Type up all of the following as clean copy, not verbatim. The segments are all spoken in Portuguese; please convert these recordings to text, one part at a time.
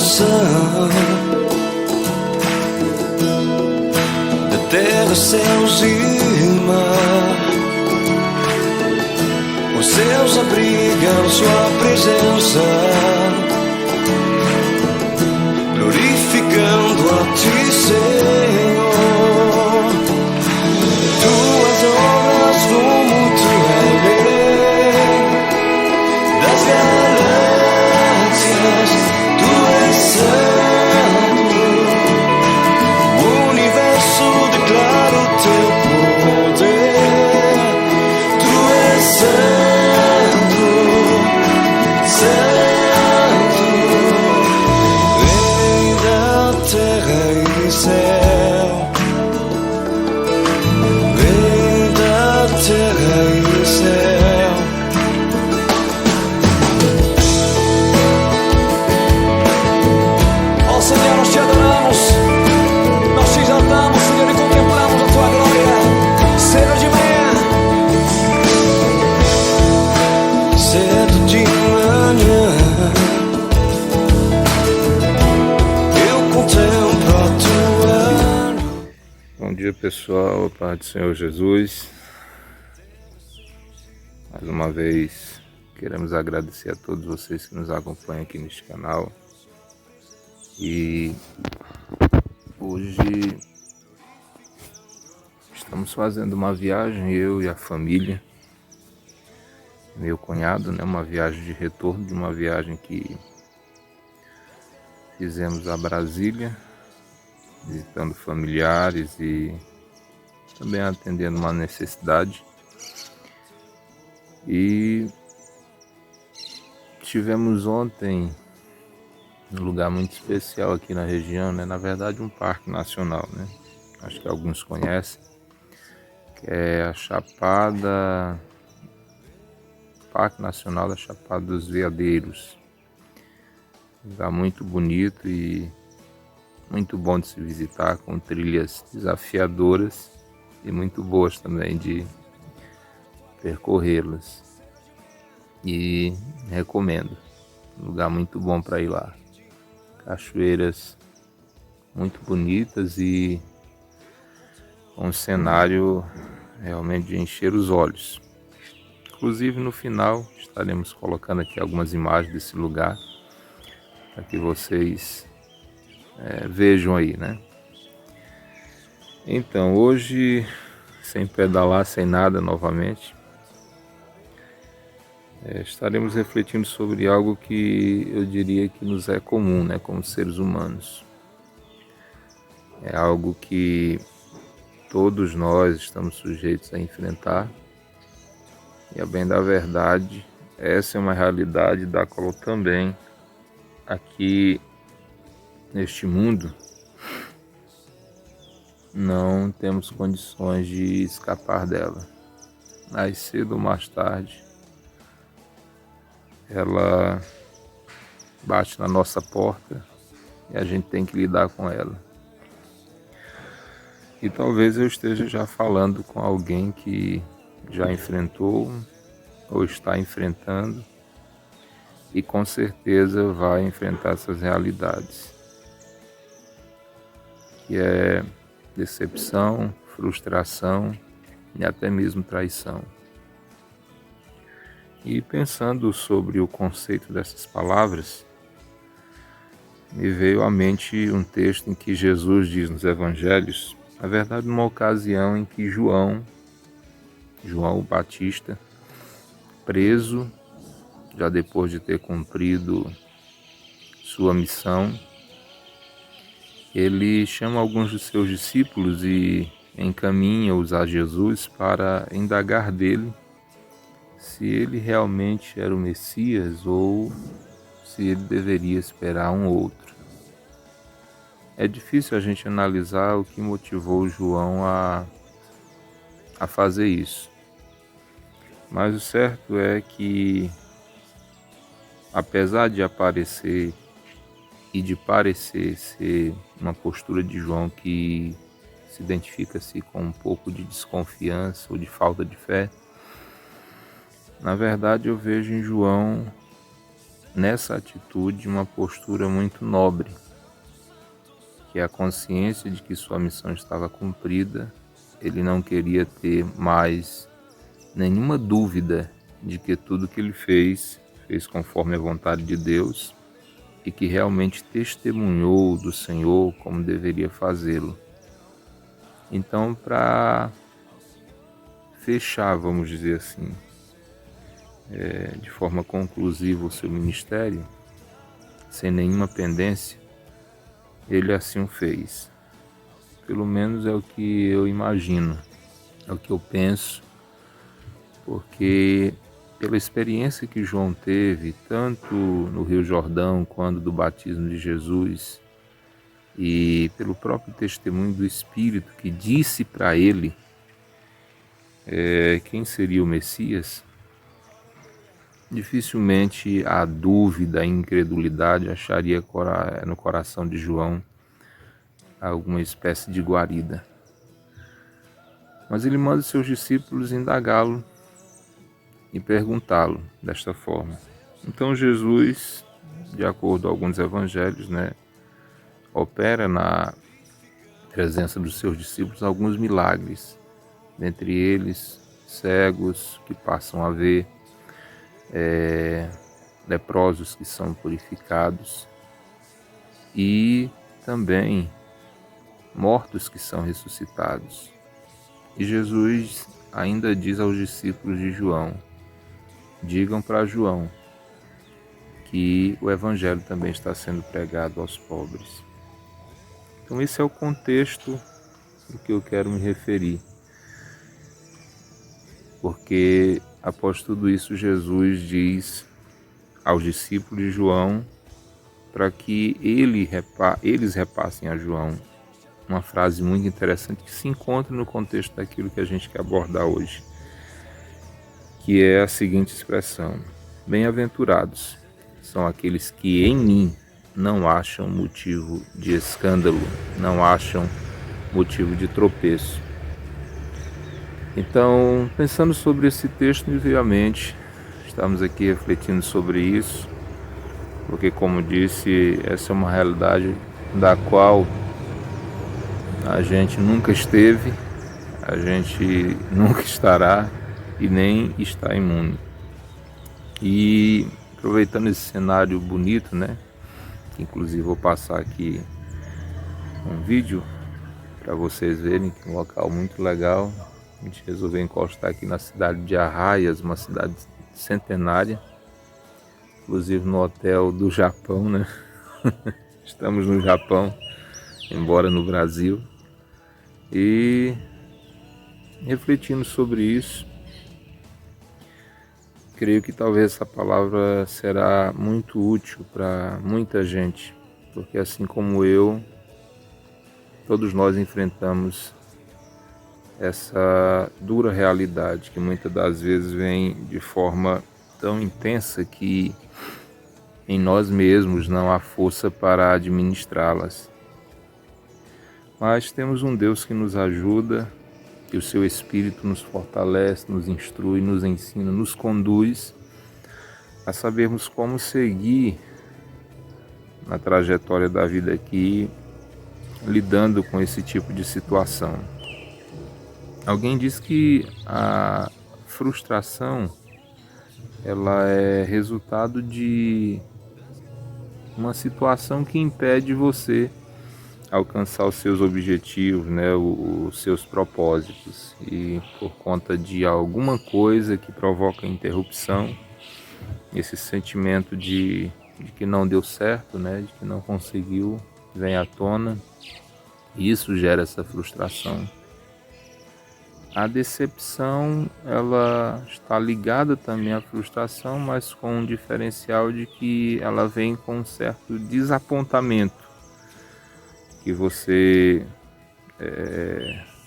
criação, da terra, céus e mar. Os céus abrigam sua presença, glorificando a ti, Senhor. Tuas obras vão muito além das galáxias. Tu és santo, o universo declara o teu poder. Tu és santo, santo, Rei da terra e céu, Rei da terra e céu. Ó Senhor, nós te adoramos, nós te exaltamos, Senhor, e contemplamos a tua glória, cedo de manhã, cedo de manhã, eu contemplo a tua. Bom dia, pessoal, a paz do Senhor Jesus. Mais uma vez queremos agradecer a todos vocês que nos acompanham aqui neste canal. E hoje estamos fazendo uma viagem, eu e a família, meu cunhado, né? Uma viagem de retorno de uma viagem que fizemos a Brasília, visitando familiares e também atendendo uma necessidade. E estivemos ontem num lugar muito especial aqui na região, né? Na verdade, um parque nacional, né? Acho que alguns conhecem, que é a Chapada, Parque Nacional da Chapada dos Veadeiros. Um lugar muito bonito e muito bom de se visitar, com trilhas desafiadoras e muito boas também de percorrê-las. E recomendo, um lugar muito bom para ir lá. Cachoeiras muito bonitas e um cenário realmente de encher os olhos. Inclusive no final estaremos colocando aqui algumas imagens desse lugar para que vocês vejam aí, né? Então hoje, sem pedalar, sem nada novamente, estaremos refletindo sobre algo que eu diria que nos é comum, né, como seres humanos. É algo que todos nós estamos sujeitos a enfrentar, e a bem da verdade, essa é uma realidade da qual também aqui neste mundo não temos condições de escapar dela. Mais cedo ou mais tarde ela bate na nossa porta e a gente tem que lidar com ela. E talvez eu esteja já falando com alguém que já enfrentou ou está enfrentando e com certeza vai enfrentar essas realidades, que é decepção, frustração e até mesmo traição. E pensando sobre o conceito dessas palavras, me veio à mente um texto em que Jesus diz nos Evangelhos, na verdade numa ocasião em que João o Batista, preso, já depois de ter cumprido sua missão, ele chama alguns de seus discípulos e encaminha-os a Jesus para indagar dele se ele realmente era o Messias ou se ele deveria esperar um outro. É difícil a gente analisar o que motivou João a fazer isso. Mas o certo é que, apesar de aparecer e de parecer ser uma postura de João que se identifica-se com um pouco de desconfiança ou de falta de fé, na verdade eu vejo em João nessa atitude uma postura muito nobre, que é a consciência de que sua missão estava cumprida. Ele não queria ter mais nenhuma dúvida de que tudo que ele fez conforme a vontade de Deus e que realmente testemunhou do Senhor como deveria fazê-lo. Então, para fechar, vamos dizer assim, de forma conclusiva o seu ministério, sem nenhuma pendência, ele assim o fez. Pelo menos é o que eu imagino, é o que eu penso, porque pela experiência que João teve, tanto no Rio Jordão quanto do batismo de Jesus, e pelo próprio testemunho do Espírito que disse para ele quem seria o Messias, dificilmente a dúvida, a incredulidade acharia no coração de João alguma espécie de guarida. Mas ele manda seus discípulos indagá-lo e perguntá-lo desta forma. Então Jesus, de acordo com alguns evangelhos, opera na presença dos seus discípulos alguns milagres, dentre eles cegos que passam a ver, leprosos que são purificados e também mortos que são ressuscitados. E Jesus ainda diz aos discípulos de João: digam para João que o Evangelho também está sendo pregado aos pobres. Então esse é o contexto do que eu quero me referir. Porque após tudo isso Jesus diz aos discípulos de João para que eles repassem a João uma frase muito interessante que se encontra no contexto daquilo que a gente quer abordar hoje, que é a seguinte expressão: bem-aventurados são aqueles que em mim não acham motivo de escândalo, não acham motivo de tropeço. Então, pensando sobre esse texto, me veio à mente, estamos aqui refletindo sobre isso, porque, como disse, essa é uma realidade da qual a gente nunca esteve, a gente nunca estará e nem está imune. E aproveitando esse cenário bonito, que inclusive vou passar aqui um vídeo para vocês verem, que é um local muito legal. A gente resolveu encostar aqui na cidade de Arraias, uma cidade centenária, inclusive no hotel do Japão, Estamos no Japão, embora no Brasil, e refletindo sobre isso, creio que talvez essa palavra será muito útil para muita gente, porque assim como eu, todos nós enfrentamos essa dura realidade que muitas das vezes vem de forma tão intensa que em nós mesmos não há força para administrá-las. Mas temos um Deus que nos ajuda, que o seu Espírito nos fortalece, nos instrui, nos ensina, nos conduz a sabermos como seguir na trajetória da vida aqui, lidando com esse tipo de situação. Alguém diz que a frustração ela é resultado de uma situação que impede você alcançar os seus objetivos, os seus propósitos, e por conta de alguma coisa que provoca interrupção, esse sentimento de que não deu certo, de que não conseguiu, vem à tona, e isso gera essa frustração. A decepção, ela está ligada também à frustração, mas com um diferencial de que ela vem com um certo desapontamento que você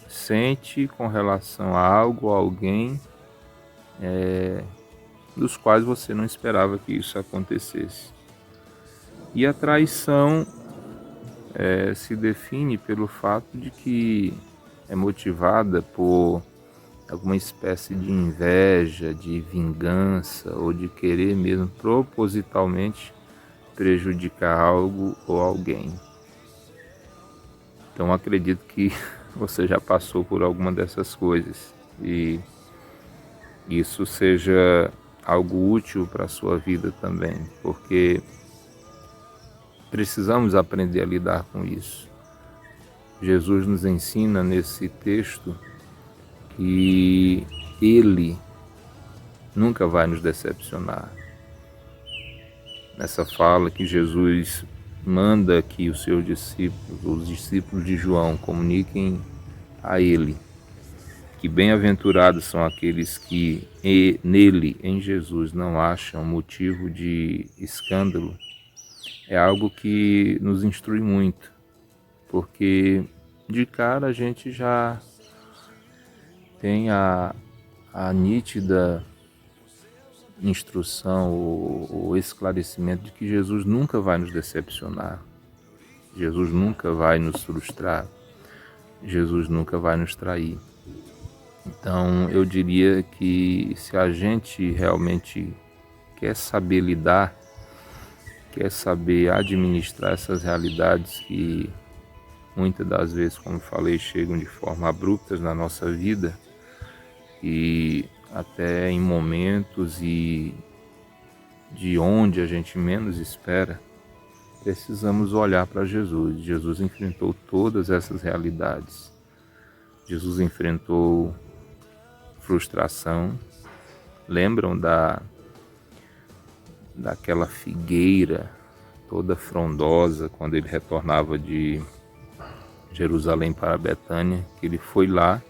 sente com relação a algo ou alguém dos quais você não esperava que isso acontecesse. E a traição se define pelo fato de que é motivada por alguma espécie de inveja, de vingança ou de querer mesmo propositalmente prejudicar algo ou alguém. Então acredito que você já passou por alguma dessas coisas e isso seja algo útil para a sua vida também, porque precisamos aprender a lidar com isso. Jesus nos ensina nesse texto que Ele nunca vai nos decepcionar. Nessa fala que Jesus manda que os seus discípulos, os discípulos de João, comuniquem a Ele que bem-aventurados são aqueles que nele, em Jesus, não acham motivo de escândalo, é algo que nos instrui muito, porque de cara a gente já tem a nítida instrução, o esclarecimento de que Jesus nunca vai nos decepcionar, Jesus nunca vai nos frustrar, Jesus nunca vai nos trair. Então eu diria que se a gente realmente quer saber lidar, quer saber administrar essas realidades que muitas das vezes, como falei, chegam de forma abruptas na nossa vida e até em momentos e de onde a gente menos espera, precisamos olhar para Jesus. Jesus enfrentou todas essas realidades. Jesus enfrentou frustração. Lembram daquela figueira toda frondosa quando ele retornava de Jerusalém para Betânia, que ele foi lá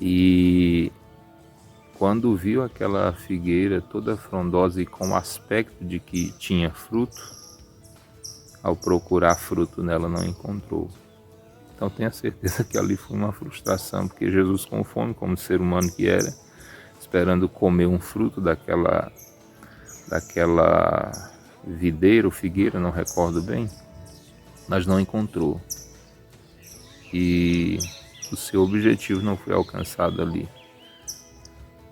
e quando viu aquela figueira toda frondosa e com o aspecto de que tinha fruto, ao procurar fruto nela não encontrou. Então tenha certeza que ali foi uma frustração, porque Jesus, com fome, como ser humano que era, esperando comer um fruto daquela videira ou figueira, não recordo bem, mas não encontrou. E o seu objetivo não foi alcançado ali.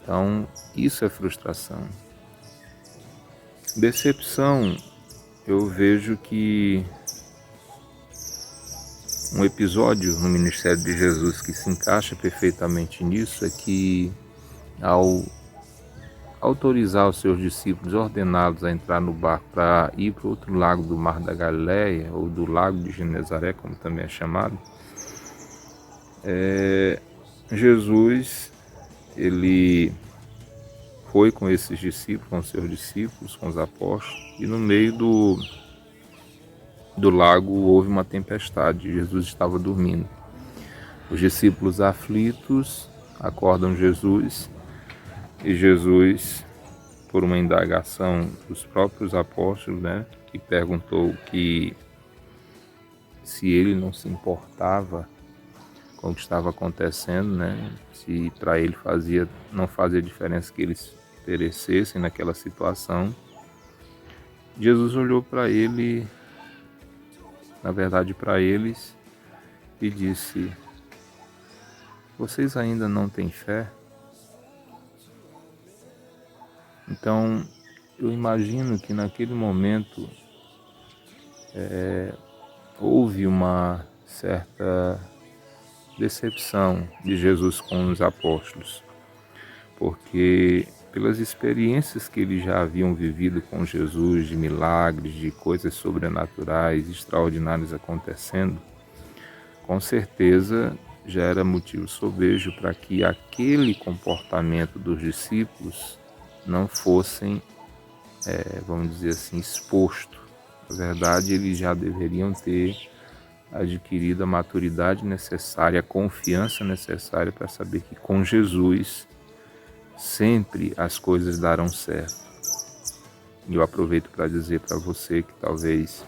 Então isso é frustração. Decepção, eu vejo que um episódio no ministério de Jesus que se encaixa perfeitamente nisso é que, ao autorizar os seus discípulos, ordená-los a entrar no barco para ir para o outro lago do Mar da Galileia, ou do Lago de Genezaré, como também é chamado, Jesus, ele foi com esses discípulos, com seus discípulos, com os apóstolos, e no meio do lago houve uma tempestade. Jesus estava dormindo. Os discípulos aflitos acordam Jesus e Jesus, por uma indagação dos próprios apóstolos, que perguntou que se ele não se importava com o que estava acontecendo, se para ele não fazia diferença que eles perecessem naquela situação. Jesus olhou para ele, na verdade para eles, e disse: vocês ainda não têm fé? Então eu imagino que naquele momento houve uma certa decepção de Jesus com os apóstolos, porque pelas experiências que eles já haviam vivido com Jesus, de milagres, de coisas sobrenaturais, extraordinárias acontecendo, com certeza já era motivo sobejo para que aquele comportamento dos discípulos não fossem, vamos dizer assim, exposto. Na verdade, eles já deveriam ter adquirido a maturidade necessária, a confiança necessária para saber que com Jesus sempre as coisas darão certo. E eu aproveito para dizer para você que talvez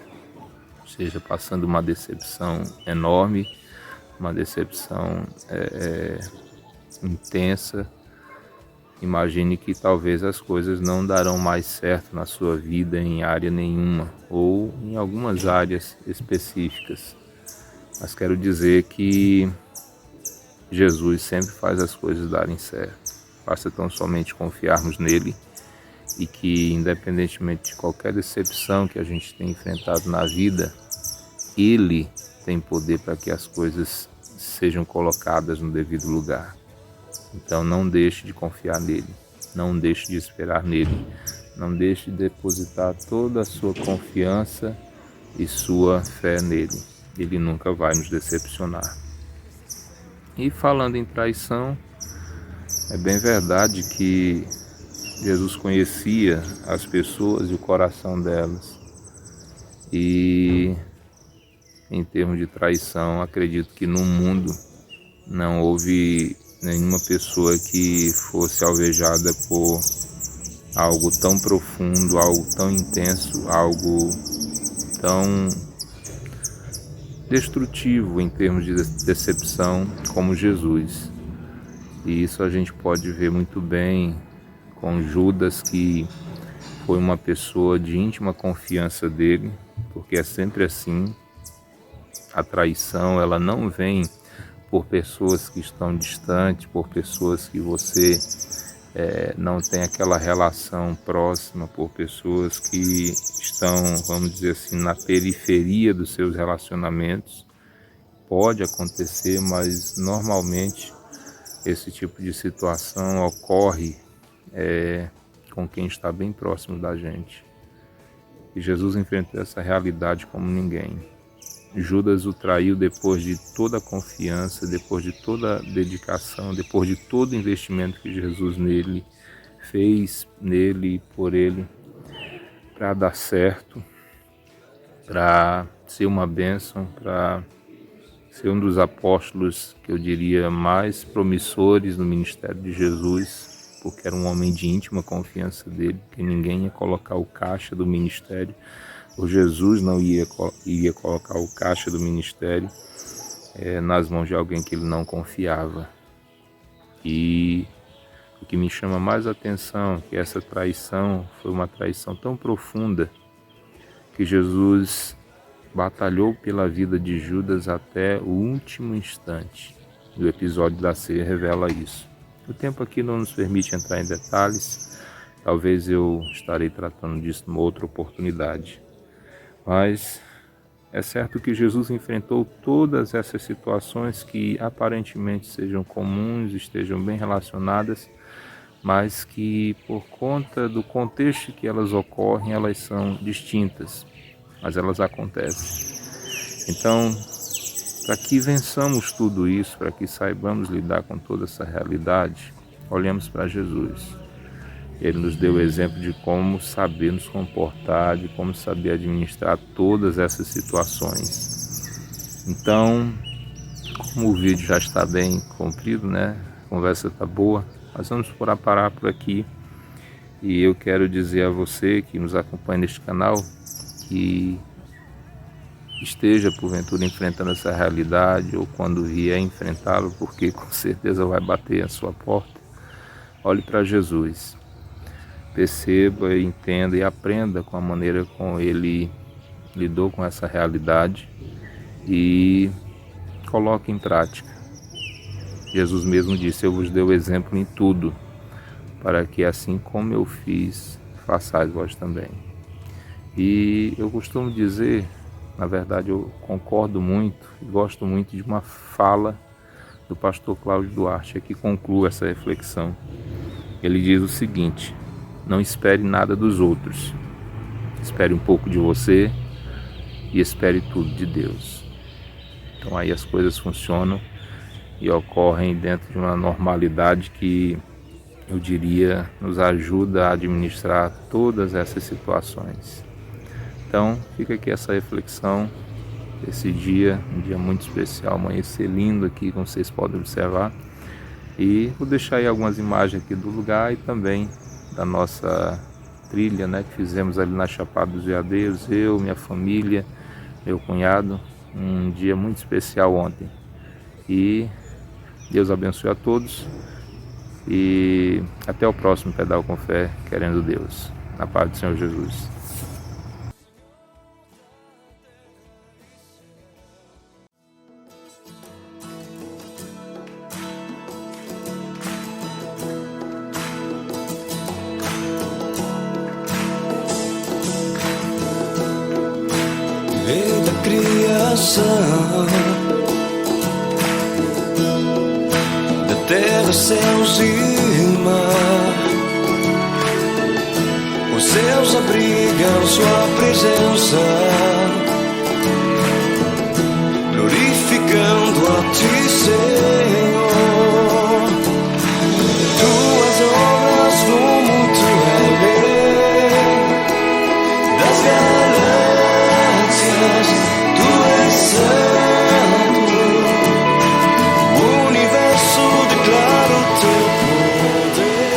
esteja passando uma decepção enorme, uma decepção intensa. Imagine que talvez as coisas não darão mais certo na sua vida em área nenhuma, ou em algumas áreas específicas. Mas quero dizer que Jesus sempre faz as coisas darem certo. Basta tão somente confiarmos nele e que, independentemente de qualquer decepção que a gente tenha enfrentado na vida, ele tem poder para que as coisas sejam colocadas no devido lugar. Então não deixe de confiar nele, não deixe de esperar nele, não deixe de depositar toda a sua confiança e sua fé nele. Ele nunca vai nos decepcionar. E falando em traição, é bem verdade que Jesus conhecia as pessoas e o coração delas. E em termos de traição, acredito que no mundo não houve nenhuma pessoa que fosse alvejada por algo tão profundo, algo tão intenso, algo tão destrutivo em termos de decepção como Jesus. E isso a gente pode ver muito bem com Judas, que foi uma pessoa de íntima confiança dele, porque é sempre assim. A traição, ela não vem por pessoas que estão distantes, por pessoas que você não tem aquela relação próxima, por pessoas que estão, vamos dizer assim, na periferia dos seus relacionamentos. Pode acontecer, mas normalmente esse tipo de situação ocorre com quem está bem próximo da gente. E Jesus enfrentou essa realidade como ninguém. Judas o traiu depois de toda a confiança, depois de toda a dedicação, depois de todo o investimento que Jesus fez nele e por ele, para dar certo, para ser uma bênção, para ser um dos apóstolos que eu diria mais promissores no ministério de Jesus, porque era um homem de íntima confiança dele, que ninguém ia colocar o caixa do ministério, ou Jesus não ia colocar o caixa do ministério nas mãos de alguém que ele não confiava. E o que me chama mais atenção é que essa traição foi uma traição tão profunda que Jesus batalhou pela vida de Judas até o último instante. E o episódio da ceia revela isso. O tempo aqui não nos permite entrar em detalhes, talvez eu estarei tratando disso numa outra oportunidade. Mas é certo que Jesus enfrentou todas essas situações que aparentemente sejam comuns, estejam bem relacionadas, mas que por conta do contexto que elas ocorrem, elas são distintas, mas elas acontecem. Então, para que vençamos tudo isso, para que saibamos lidar com toda essa realidade, olhemos para Jesus. Ele nos deu o exemplo de como saber nos comportar, de como saber administrar todas essas situações. Então, como o vídeo já está bem comprido, né? A conversa está boa, nós vamos parar por aqui. E eu quero dizer a você que nos acompanha neste canal, que esteja porventura enfrentando essa realidade, ou quando vier enfrentá-lo, porque com certeza vai bater a sua porta, olhe para Jesus. Perceba, entenda e aprenda com a maneira como ele lidou com essa realidade e coloque em prática. Jesus mesmo disse: eu vos dei o exemplo em tudo, para que assim como eu fiz, façais vós também. E eu costumo dizer, na verdade eu concordo muito e gosto muito de uma fala do pastor Cláudio Duarte, que conclui essa reflexão. Ele diz o seguinte: não espere nada dos outros, espere um pouco de você e espere tudo de Deus. Então aí as coisas funcionam e ocorrem dentro de uma normalidade que eu diria nos ajuda a administrar todas essas situações. Então fica aqui essa reflexão, esse dia, um dia muito especial, amanhecer lindo aqui, como vocês podem observar. E vou deixar aí algumas imagens aqui do lugar e também da nossa trilha, né, que fizemos ali na Chapada dos Veadeiros, eu, minha família, meu cunhado, um dia muito especial ontem. E Deus abençoe a todos e até o próximo Pedal com Fé, querendo Deus. Na paz do Senhor Jesus. criação, da terra, céus e mar. Os céus abrigam sua presença, glorificando a ti, Senhor. Tuas obras vão muito além das galáxias. Tu és santo, o universo declara o teu poder.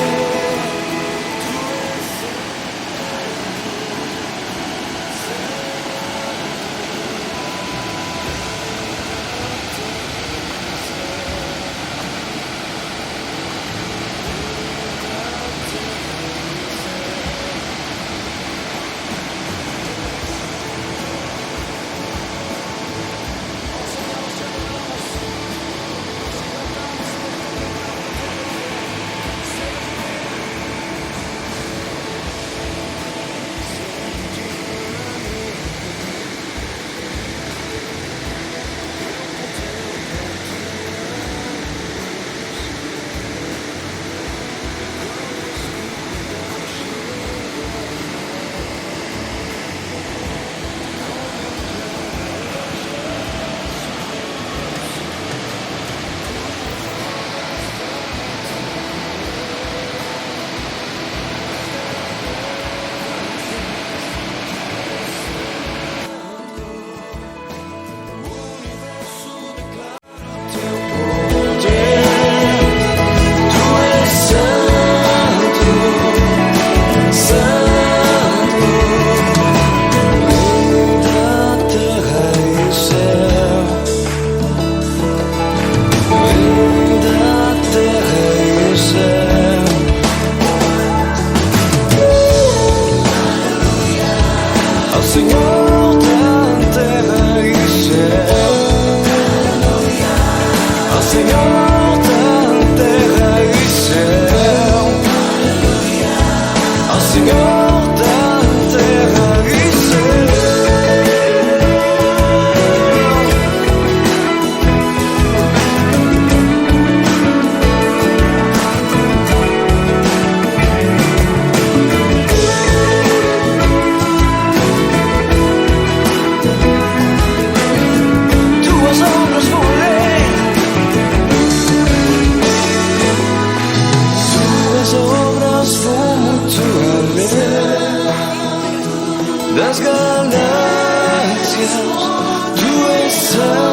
Senhor da terra e céu, ao Senhor da terra e céu, ao Senhor da terra e céu. Das galáxias, tu és santo.